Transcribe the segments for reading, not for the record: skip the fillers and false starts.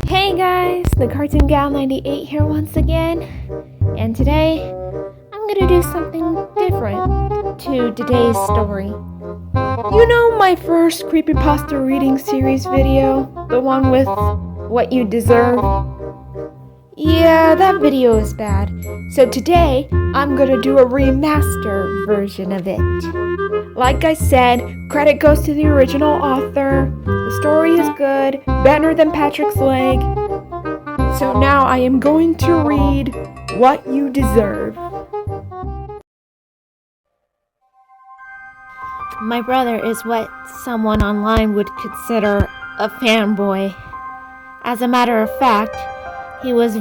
Hey guys, the Cartoon Gal 98 here once again, and today I'm gonna do something different to today's story. You know my first Creepypasta reading series video? The one with What You Deserve? Yeah, that video is bad. So today, I'm gonna do a remaster version of it. Like I said, credit goes to the original author. The story is good, better than Patrick's leg. So now I am going to read What You Deserve. My brother is what someone online would consider a fanboy. As a matter of fact, he was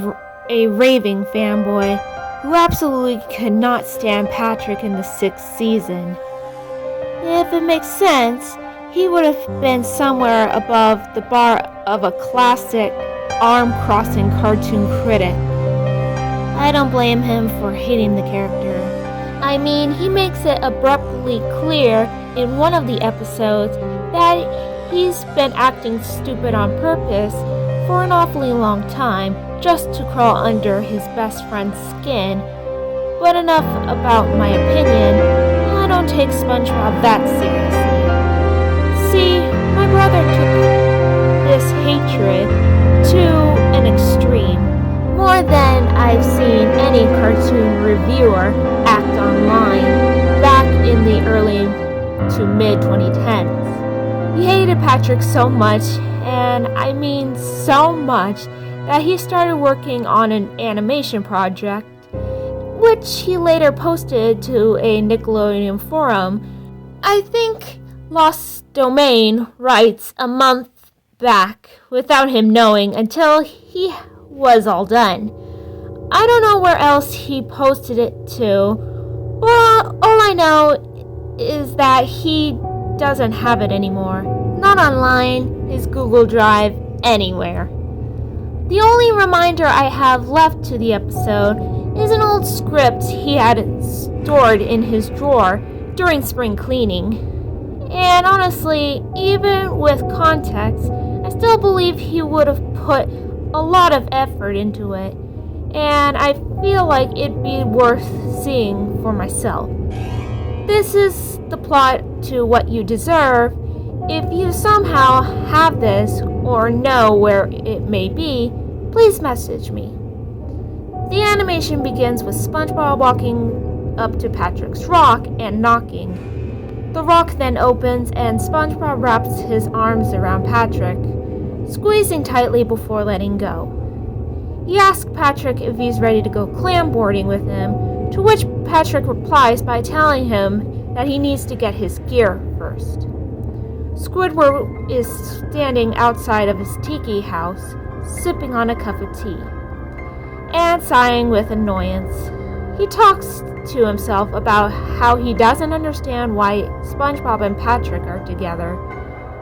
a raving fanboy who absolutely could not stand Patrick in the 6th season. If it makes sense, he would have been somewhere above the bar of a classic arm-crossing cartoon critic. I don't blame him for hating the character. I mean, he makes it abruptly clear in one of the episodes that he's been acting stupid on purpose for an awfully long time just to crawl under his best friend's skin. But enough about my opinion. I don't take SpongeBob that seriously. See, my brother took this hatred to an extreme, more than I've seen any cartoon reviewer act online back in the early to mid-2010s. He hated Patrick so much, and I mean so much, that he started working on an animation project, which he later posted to a Nickelodeon forum. I think Lost Domain writes a month back without him knowing until he was all done. I don't know where else he posted it to, but all I know is that he doesn't have it anymore. Not online, his Google Drive, anywhere. The only reminder I have left to the episode is an old script he had stored in his drawer during spring cleaning. And honestly, even with context, I still believe he would have put a lot of effort into it, and I feel like it'd be worth seeing for myself. This is the plot to What You Deserve. If you somehow have this or know where it may be, please message me. The animation begins with SpongeBob walking up to Patrick's rock and knocking. The rock then opens and SpongeBob wraps his arms around Patrick, squeezing tightly before letting go. He asks Patrick if he's ready to go clam boarding with him, to which Patrick replies by telling him that he needs to get his gear first. Squidward is standing outside of his tiki house, sipping on a cup of tea, and sighing with annoyance. He talks to himself about how he doesn't understand why SpongeBob and Patrick are together,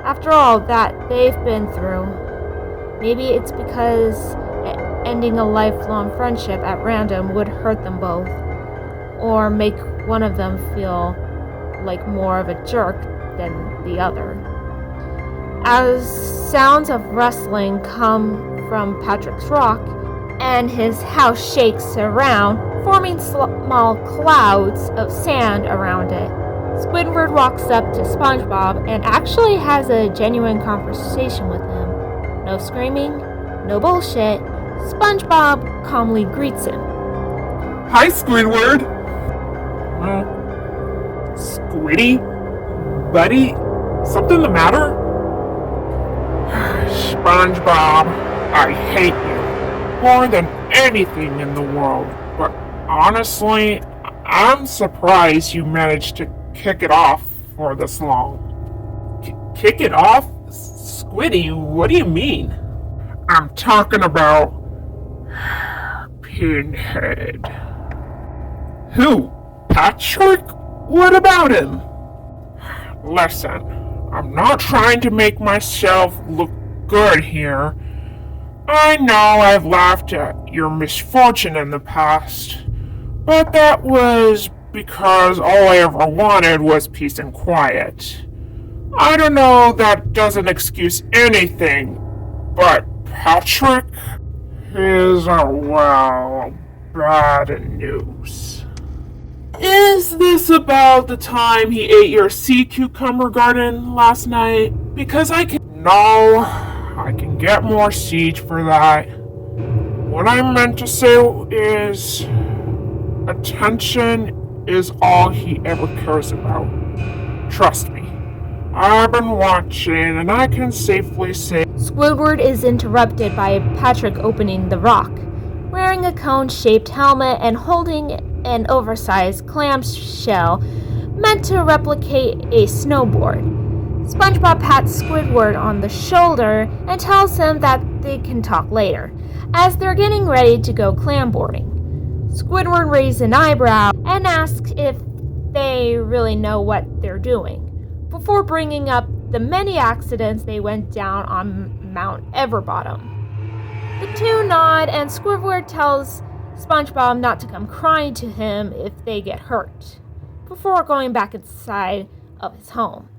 after all that they've been through. Maybe it's because ending a lifelong friendship at random would hurt them both, or make one of them feel like more of a jerk than the other. As sounds of rustling come from Patrick's rock, and his house shakes around, forming small clouds of sand around it, Squidward walks up to SpongeBob and actually has a genuine conversation with him. No screaming, no bullshit. SpongeBob calmly greets him. Hi, Squidward! Squiddy? Buddy? Something the matter? SpongeBob, I hate you more than anything in the world, but honestly, I'm surprised you managed to kick it off for this long. Kick it off? Squiddy, what do you mean? I'm talking about Pinhead. Who? Patrick? What about him? Listen, I'm not trying to make myself look good here. I know I've laughed at your misfortune in the past, but that was because all I ever wanted was peace and quiet. I don't know, that doesn't excuse anything, but Patrick is, bad news. Is this about the time he ate your sea cucumber garden last night? Because I can... No, I can get more siege for that. What I meant to say is... attention is all he ever cares about. Trust me. I've been watching, and I can safely say... Squidward is interrupted by Patrick opening the rock, wearing a cone-shaped helmet and holding an oversized clamshell meant to replicate a snowboard. SpongeBob pats Squidward on the shoulder and tells him that they can talk later, as they're getting ready to go clam boarding. Squidward raises an eyebrow and asks if they really know what they're doing, before bringing up the many accidents they went down on Mount Everbottom. The two nod, and Squidward tells SpongeBob not to come crying to him if they get hurt, before going back inside of his home.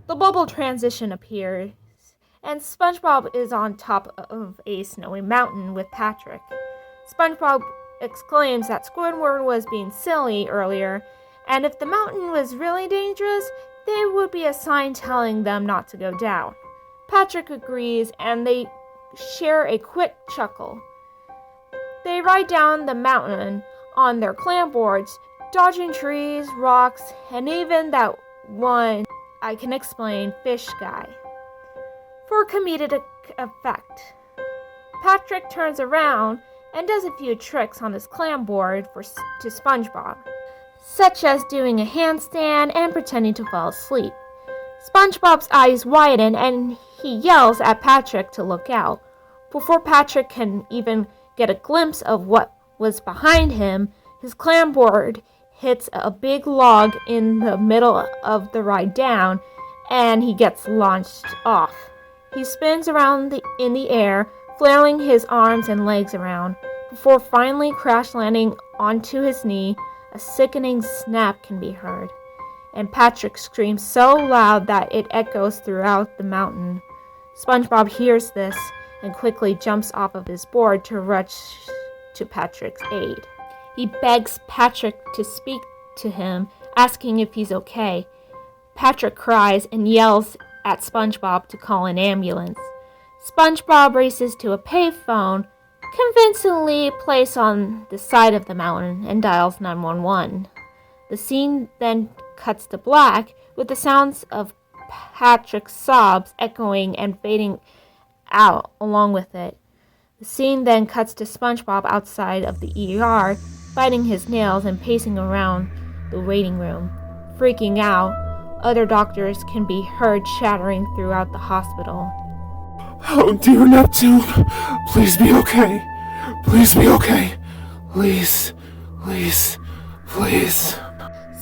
The bubble transition appears, and SpongeBob is on top of a snowy mountain with Patrick. SpongeBob exclaims that Squidward was being silly earlier, and if the mountain was really dangerous, there would be a sign telling them not to go down. Patrick agrees, and they share a quick chuckle. They ride down the mountain on their clam boards, dodging trees, rocks, and even that one I can explain fish guy. For comedic effect, Patrick turns around and does a few tricks on his clam board to SpongeBob, such as doing a handstand and pretending to fall asleep. SpongeBob's eyes widen and he yells at Patrick to look out. Before Patrick can even get a glimpse of what was behind him, his clam board hits a big log in the middle of the ride down, and he gets launched off. He spins around in the air, flailing his arms and legs around, before finally crash landing onto his knee. A sickening snap can be heard, and Patrick screams so loud that it echoes throughout the mountain. SpongeBob hears this and quickly jumps off of his board to rush to Patrick's aid. He begs Patrick to speak to him, asking if he's okay. Patrick cries and yells at SpongeBob to call an ambulance. SpongeBob races to a payphone, convincingly placed on the side of the mountain, and dials 911. The scene then cuts to black, with the sounds of Patrick's sobs echoing and fading out along with it. The scene then cuts to SpongeBob outside of the ER, biting his nails and pacing around the waiting room. Freaking out, other doctors can be heard chattering throughout the hospital. Oh, dear Neptune, please be okay. Please be okay. Please, please, please.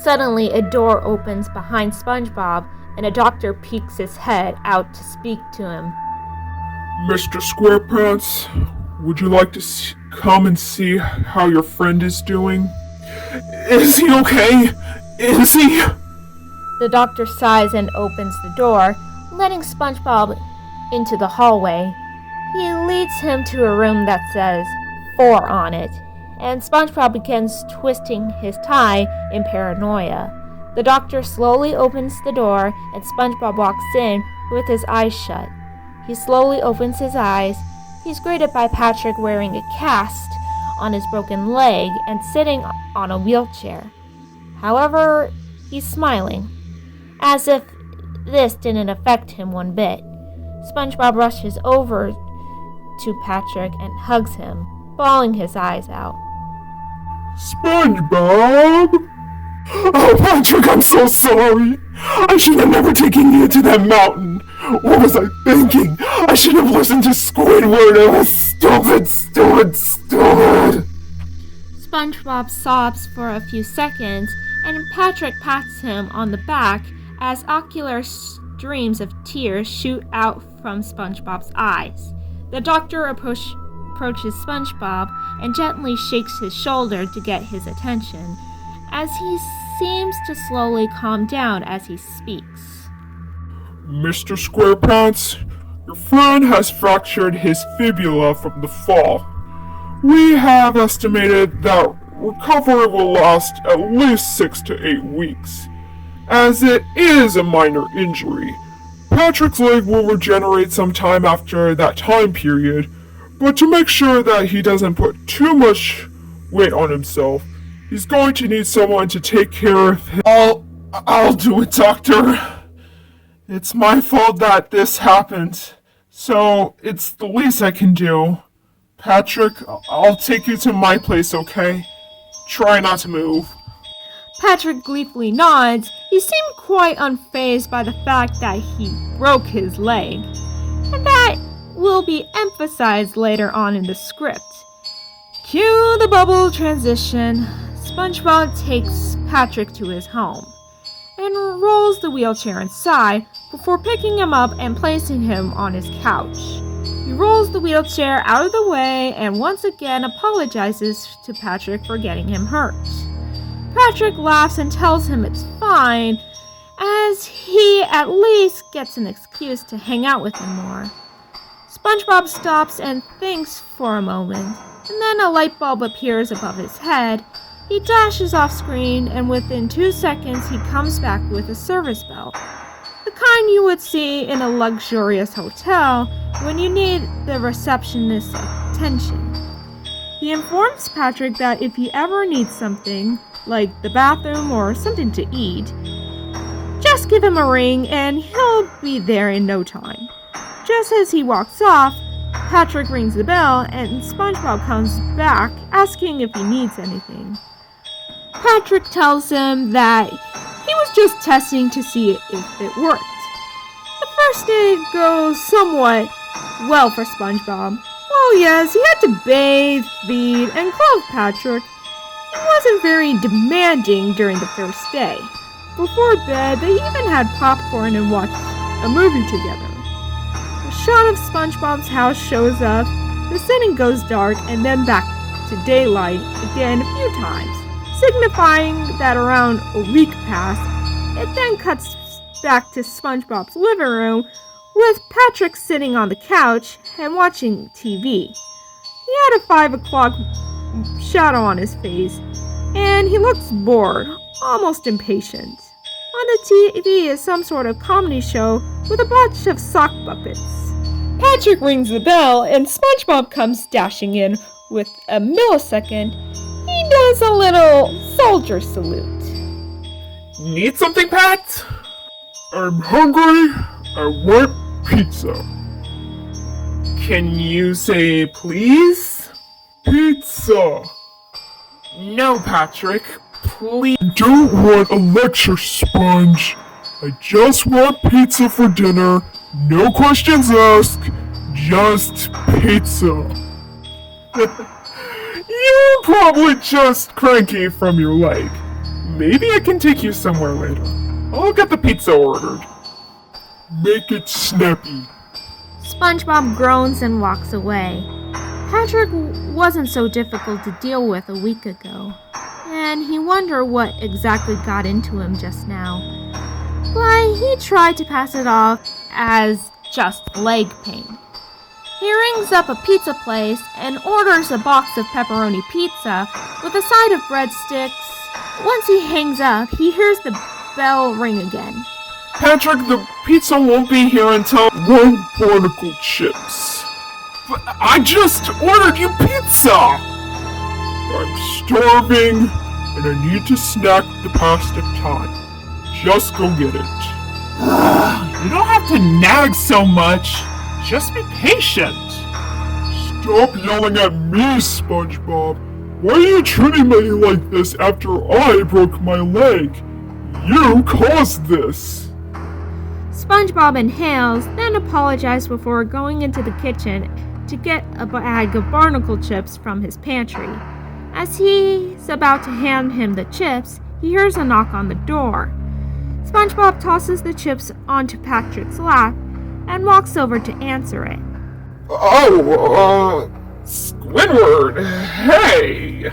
Suddenly, a door opens behind SpongeBob, and a doctor peeks his head out to speak to him. Mr. SquarePants, would you like to come and see how your friend is doing? Is he okay? Is he? The doctor sighs and opens the door, letting SpongeBob into the hallway. He leads him to a room that says 4 on it, and SpongeBob begins twisting his tie in paranoia. The doctor slowly opens the door, and SpongeBob walks in with his eyes shut. He slowly opens his eyes. He's greeted by Patrick wearing a cast on his broken leg and sitting on a wheelchair. However, he's smiling, as if this didn't affect him one bit. SpongeBob rushes over to Patrick and hugs him, bawling his eyes out. SpongeBob! Oh, Patrick, I'm so sorry. I should have never taken you to that mountain. What was I thinking? I should have listened to Squidward. I was stupid. SpongeBob sobs for a few seconds, and Patrick pats him on the back as ocular streams of tears shoot out from SpongeBob's eyes. The doctor approaches SpongeBob and gently shakes his shoulder to get his attention, as he seems to slowly calm down as he speaks. Mr. SquarePants, Your friend has fractured his fibula from the fall. We have estimated that recovery will last at least 6 to 8 weeks. As it is a minor injury, Patrick's leg will regenerate sometime after that time period, but to make sure that he doesn't put too much weight on himself, he's going to need someone to take care of him. I'll do it, Doctor. It's my fault that this happened, so it's the least I can do. Patrick, I'll take you to my place, okay? Try not to move. Patrick gleefully nods. He seemed quite unfazed by the fact that he broke his leg, and that will be emphasized later on in the script. Cue the bubble transition. SpongeBob takes Patrick to his home and rolls the wheelchair inside before picking him up and placing him on his couch. He rolls the wheelchair out of the way and once again apologizes to Patrick for getting him hurt. Patrick laughs and tells him it's fine, as he at least gets an excuse to hang out with him more. SpongeBob stops and thinks for a moment, and then a light bulb appears above his head. He dashes off screen, and within 2 seconds he comes back with a service bell. The kind you would see in a luxurious hotel when you need the receptionist's attention. He informs Patrick that if he ever needs something, like the bathroom or something to eat, just give him a ring and he'll be there in no time. Just as he walks off, Patrick rings the bell and SpongeBob comes back asking if he needs anything. Patrick tells him that he was just testing to see if it worked. The first day goes somewhat well for SpongeBob. Oh yes, he had to bathe, feed, and clothe Patrick. He wasn't very demanding during the first day. Before bed, they even had popcorn and watched a movie together. A shot of SpongeBob's house shows up, the setting goes dark, and then back to daylight again a few times, signifying that around a week passed. It then cuts back to SpongeBob's living room, with Patrick sitting on the couch and watching TV. He had a 5 o'clock shadow on his face, and he looks bored, almost impatient. On the TV is some sort of comedy show with a bunch of sock puppets. Patrick rings the bell, and SpongeBob comes dashing in. With a millisecond, he does a little soldier salute. Need something, Pat? I'm hungry. I want pizza. Can you say please? Pizza. No, Patrick. Please. I don't want a lecture, Sponge. I just want pizza for dinner. No questions asked. Just pizza. You're probably just cranky from your leg. Maybe I can take you somewhere later. I'll get the pizza ordered. Make it snappy. SpongeBob groans and walks away. Patrick wasn't so difficult to deal with a week ago, and he wondered what exactly got into him just now. But he tried to pass it off as just leg pain. He rings up a pizza place and orders a box of pepperoni pizza with a side of breadsticks. Once he hangs up, he hears the bell ring again. Patrick, the pizza won't be here until 1 barnacle chips. But I just ordered you pizza! I'm starving, and I need to snack the past of time. Just go get it. You don't have to nag so much. Just be patient. Stop yelling at me, SpongeBob. Why are you treating me like this after I broke my leg? You caused this. SpongeBob inhales, then apologizes before going into the kitchen to get a bag of barnacle chips from his pantry. As he's about to hand him the chips, he hears a knock on the door. SpongeBob tosses the chips onto Patrick's lap and walks over to answer it. Oh, Squidward, hey!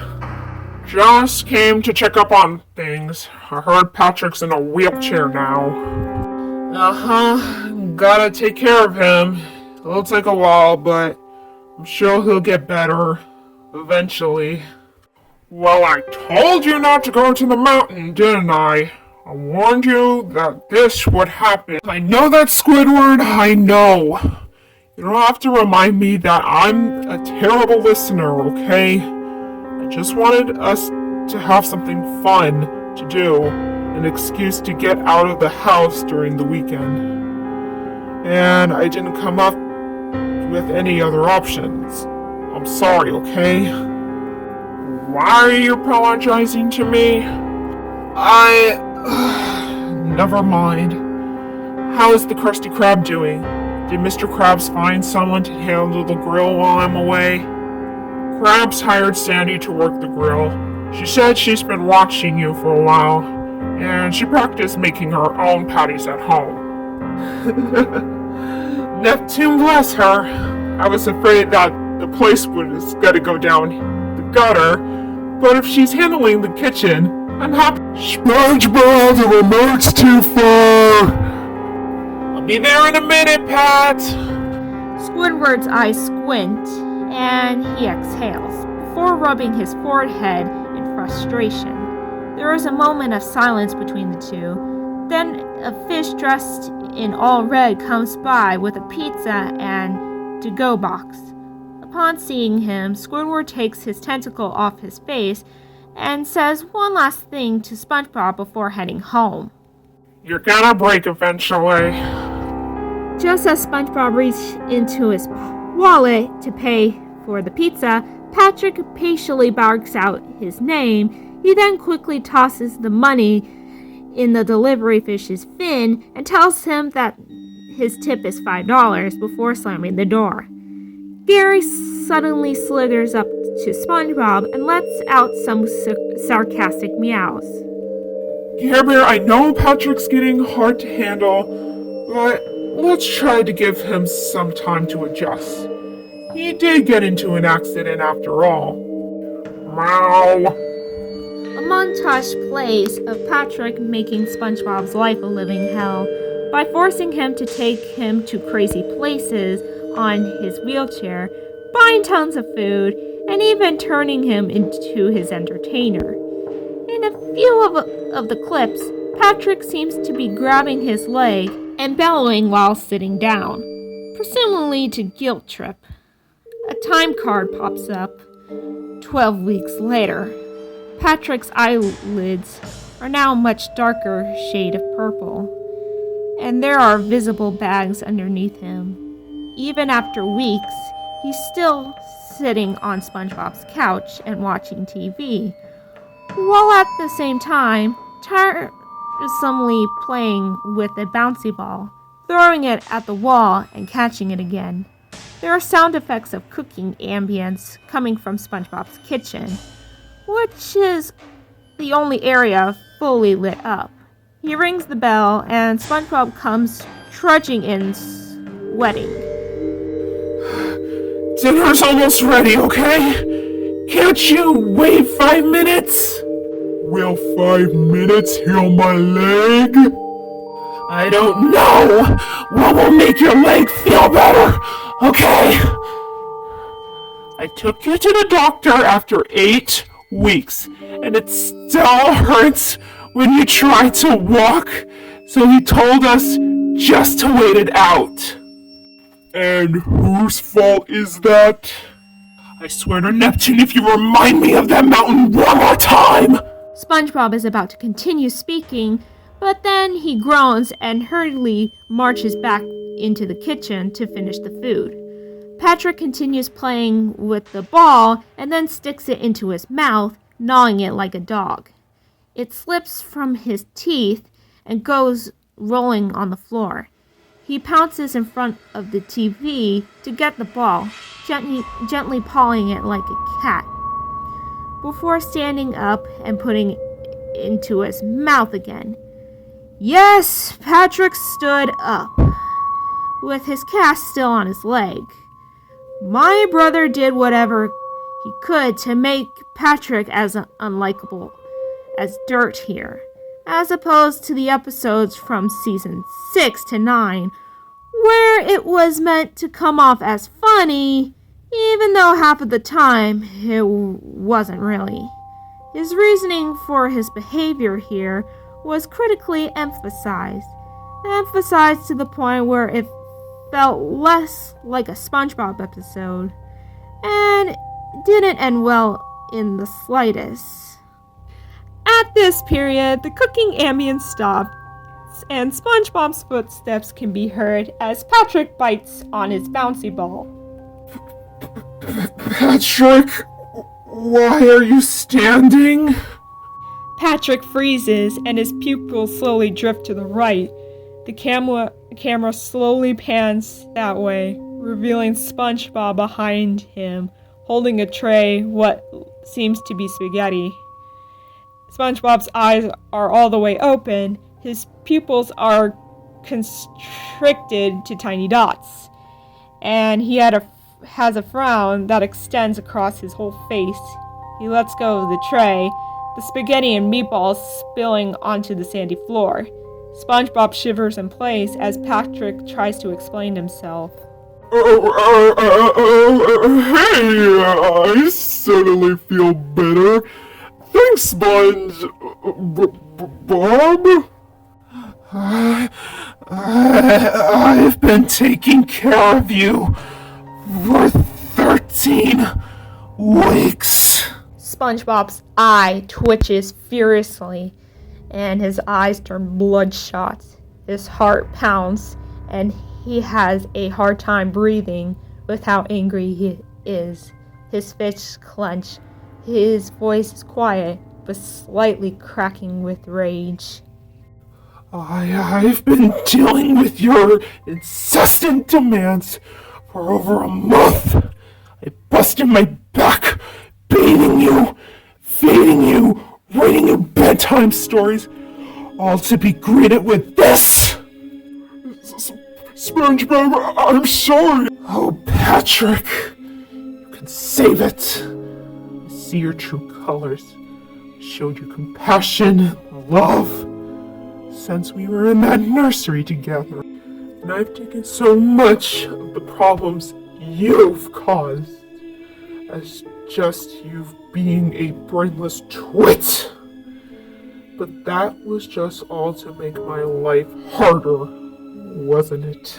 Just came to check up on things. I heard Patrick's in a wheelchair now. Gotta take care of him. It'll take a while, but I'm sure he'll get better eventually. Well, I told you not to go to the mountain, didn't I? I warned you that this would happen. I know that, Squidward, I know. You don't have to remind me that I'm a terrible listener, okay? I just wanted us to have something fun to do, an excuse to get out of the house during the weekend. And I didn't come up with any other options. I'm sorry, okay? Why are you apologizing to me? Never mind. How is the Krusty Krab doing? Did Mr. Krabs find someone to handle the grill while I'm away? Krabs hired Sandy to work the grill. She said she's been watching you for a while, and she practiced making her own patties at home. Neptune bless her. I was afraid that the place was gonna go down the gutter, but if she's handling the kitchen, I'm happy. SpongeBob, the remote's too far! I'll be there in a minute, Pat! Squidward's eyes squint, and he exhales, before rubbing his forehead in frustration. There is a moment of silence between the two. Then a fish dressed in all red comes by with a pizza and to-go box. Upon seeing him, Squidward takes his tentacle off his face and says one last thing to SpongeBob before heading home. You're gonna break eventually. Just as SpongeBob reaches into his wallet to pay for the pizza, Patrick patiently barks out his name. He then quickly tosses the money in the delivery fish's fin and tells him that his tip is $5 before slamming the door. Gary suddenly slithers up to SpongeBob and lets out some sarcastic meows. Care Bear, I know Patrick's getting hard to handle, but let's try to give him some time to adjust. He did get into an accident after all. Meow. A montage plays of Patrick making SpongeBob's life a living hell by forcing him to take him to crazy places on his wheelchair, buying tons of food, and even turning him into his entertainer. In a few of the clips, Patrick seems to be grabbing his leg and bellowing while sitting down, presumably to guilt trip. A time card pops up 12 weeks later. Patrick's eyelids are now a much darker shade of purple, and there are visible bags underneath him. Even after weeks, he's still sitting on SpongeBob's couch and watching TV, while at the same time tiresomely playing with a bouncy ball, throwing it at the wall and catching it again. There are sound effects of cooking ambience coming from SpongeBob's kitchen, which is the only area fully lit up. He rings the bell, and SpongeBob comes trudging in, sweating. Dinner's almost ready, okay? Can't you wait 5 minutes? Will 5 minutes heal my leg? I don't know what will make your leg feel better, okay? I took you to the doctor after 8 weeks, and it still hurts when you try to walk, so he told us just to wait it out. And whose fault is that? I swear to Neptune, if you remind me of that mountain one more time! SpongeBob is about to continue speaking, but then he groans and hurriedly marches back into the kitchen to finish the food. Patrick continues playing with the ball and then sticks it into his mouth, gnawing it like a dog. It slips from his teeth and goes rolling on the floor. He pounces in front of the TV to get the ball, gently pawing it like a cat, before standing up and putting it into his mouth again. Yes, Patrick stood up, with his cast still on his leg. My brother did whatever he could to make Patrick as unlikable as dirt here, as opposed to the episodes from season 6 to 9, where it was meant to come off as funny, even though half of the time it wasn't really. His reasoning for his behavior here was critically emphasized to the point where it felt less like a SpongeBob episode, and didn't end well in the slightest. At this period, the cooking ambience stopped, and SpongeBob's footsteps can be heard as Patrick bites on his bouncy ball. Patrick, why are you standing? Patrick freezes and his pupils slowly drift to the right. The camera slowly pans that way, revealing SpongeBob behind him, holding a tray, what seems to be spaghetti. SpongeBob's eyes are all the way open. His pupils are constricted to tiny dots, and he has a frown that extends across his whole face. He lets go of the tray, the spaghetti and meatballs spilling onto the sandy floor. SpongeBob shivers in place as Patrick tries to explain himself. Hey, I certainly feel better. Thanks, Bob. I've been taking care of you for 13 weeks. SpongeBob's eye twitches furiously, and his eyes turn bloodshot. His heart pounds, and he has a hard time breathing with how angry he is. His fists clench. His voice is quiet, but slightly cracking with rage. I've been dealing with your incessant demands for over a month. I busted my back, bathing you, feeding you, writing you bedtime stories, all to be greeted with this. SpongeBob, I'm sorry. Oh, Patrick, you can save it. I see your true colors. I showed you compassion, love, since we were in that nursery together. And I've taken so much of the problems you've caused as just you being a brainless twit. But that was just all to make my life harder, wasn't it?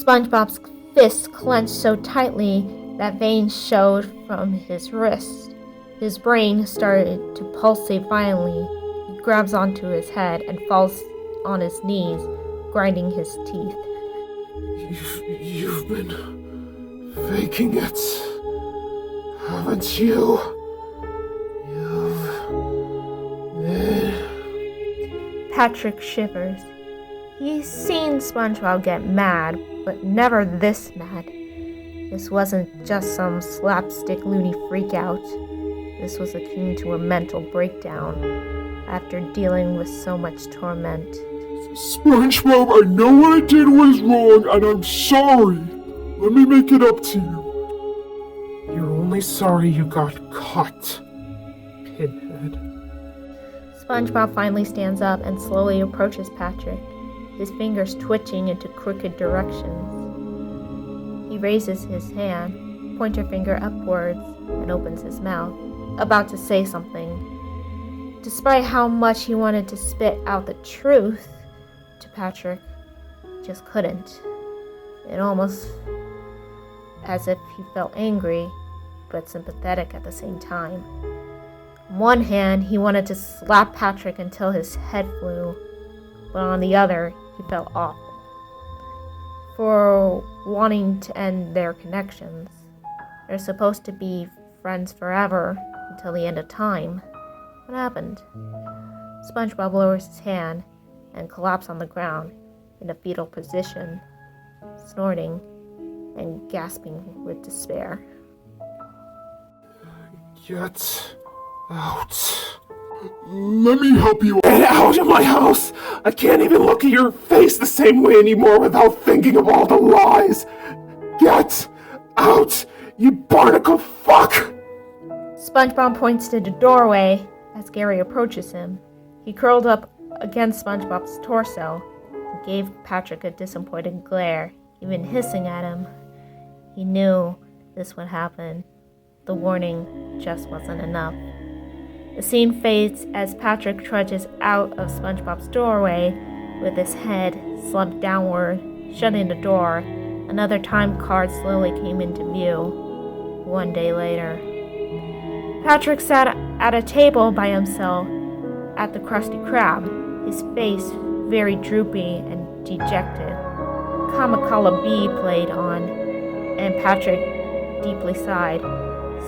SpongeBob's fists clenched so tightly that veins showed from his wrist. His brain started to pulsate violently. He grabs onto his head and falls on his knees, grinding his teeth. You've been faking it, haven't you? Patrick shivers. He's seen SpongeBob get mad, but never this mad. This wasn't just some slapstick loony freakout. This was akin to a mental breakdown after dealing with so much torment. SpongeBob, I know what I did was wrong, and I'm sorry. Let me make it up to you. You're only sorry you got caught, Pinhead. SpongeBob finally stands up and slowly approaches Patrick, his fingers twitching into crooked directions. He raises his hand, pointer finger upwards, and opens his mouth, about to say something. Despite how much he wanted to spit out the truth to Patrick, he just couldn't. It almost as if he felt angry, but sympathetic at the same time. On one hand, he wanted to slap Patrick until his head flew, but on the other, he felt awful for wanting to end their connections. They're supposed to be friends forever until the end of time. What happened? SpongeBob lowers his hand and collapses on the ground in a fetal position, snorting and gasping with despair. Get out. Let me help you. Get out of my house! I can't even look at your face the same way anymore without thinking of all the lies! Get out, you barnacle fuck! SpongeBob points to the doorway as Gary approaches him. He curled up against SpongeBob's torso and gave Patrick a disappointed glare, even hissing at him. He knew this would happen. The warning just wasn't enough. The scene fades as Patrick trudges out of SpongeBob's doorway with his head slumped downward, shutting the door. Another time card slowly came into view. 1 day later. Patrick sat at a table by himself at the Krusty Krab, his face very droopy and dejected. Kamakawa B played on, and Patrick deeply sighed.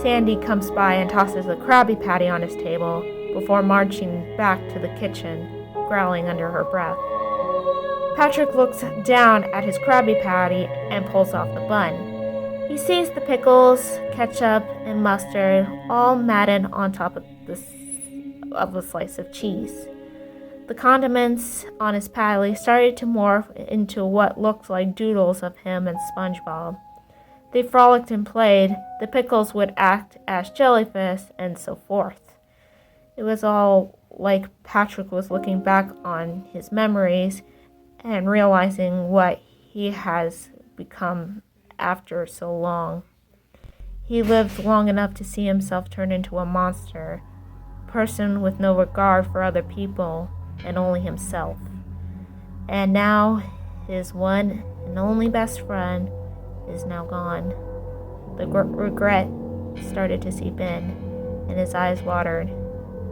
Sandy comes by and tosses a Krabby Patty on his table before marching back to the kitchen, growling under her breath. Patrick looks down at his Krabby Patty and pulls off the bun. He sees the pickles, ketchup, and mustard all matted on top of a slice of cheese. The condiments on his patty started to morph into what looked like doodles of him and SpongeBob. They frolicked and played. The pickles would act as jellyfish, and so forth. It was all like Patrick was looking back on his memories and realizing what he has become after so long. He lived long enough to see himself turn into a monster, a person with no regard for other people and only himself. And now his one and only best friend is now gone. The regret started to seep in, and his eyes watered,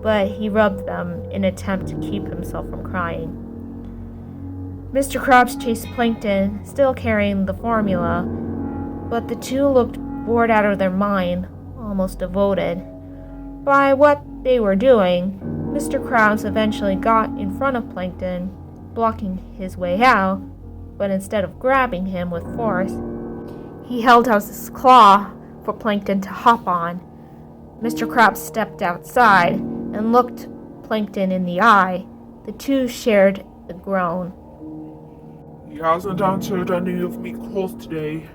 but he rubbed them in an attempt to keep himself from crying. Mr. Krabs chased Plankton, still carrying the formula, but the two looked bored out of their mind, almost devoted. By what they were doing, Mr. Krabs eventually got in front of Plankton, blocking his way out, but instead of grabbing him with force, he held out his claw for Plankton to hop on. Mr. Krabs stepped outside and looked Plankton in the eye. The two shared a groan. He hasn't answered any of me calls today.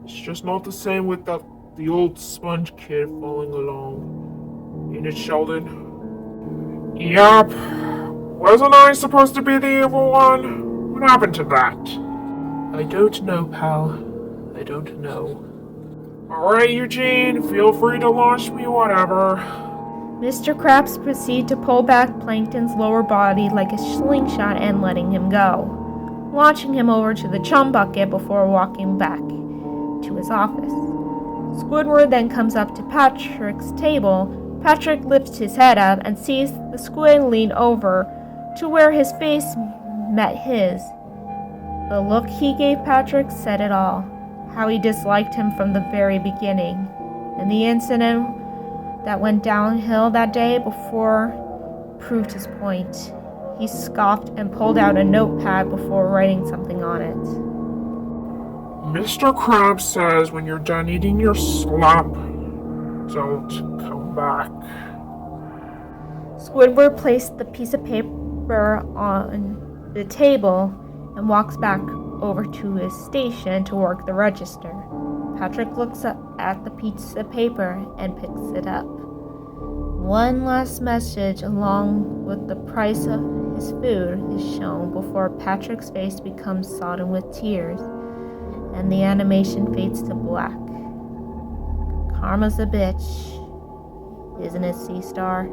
It's just not the same without the old sponge kid following along. Ain't it, Sheldon? Yup. Wasn't I supposed to be the evil one? What happened to that? I don't know, pal. I don't know. Alright, Eugene, feel free to launch me whatever. Mr. Krabs proceeded to pull back Plankton's lower body like a slingshot and letting him go, launching him over to the chum bucket before walking back to his office. Squidward then comes up to Patrick's table. Patrick lifts his head up and sees the squid lean over to where his face met his. The look he gave Patrick said it all. How he disliked him from the very beginning, and the incident that went downhill that day before proved his point. He scoffed and pulled out a notepad before writing something on it. Mr. Krabs says when you're done eating your slop, don't come back. Squidward placed the piece of paper on the table and walks back over to his station to work the register. Patrick looks up at the piece of paper and picks it up. One last message along with the price of his food is shown before Patrick's face becomes sodden with tears and the animation fades to black. Karma's a bitch, isn't it, Sea Star?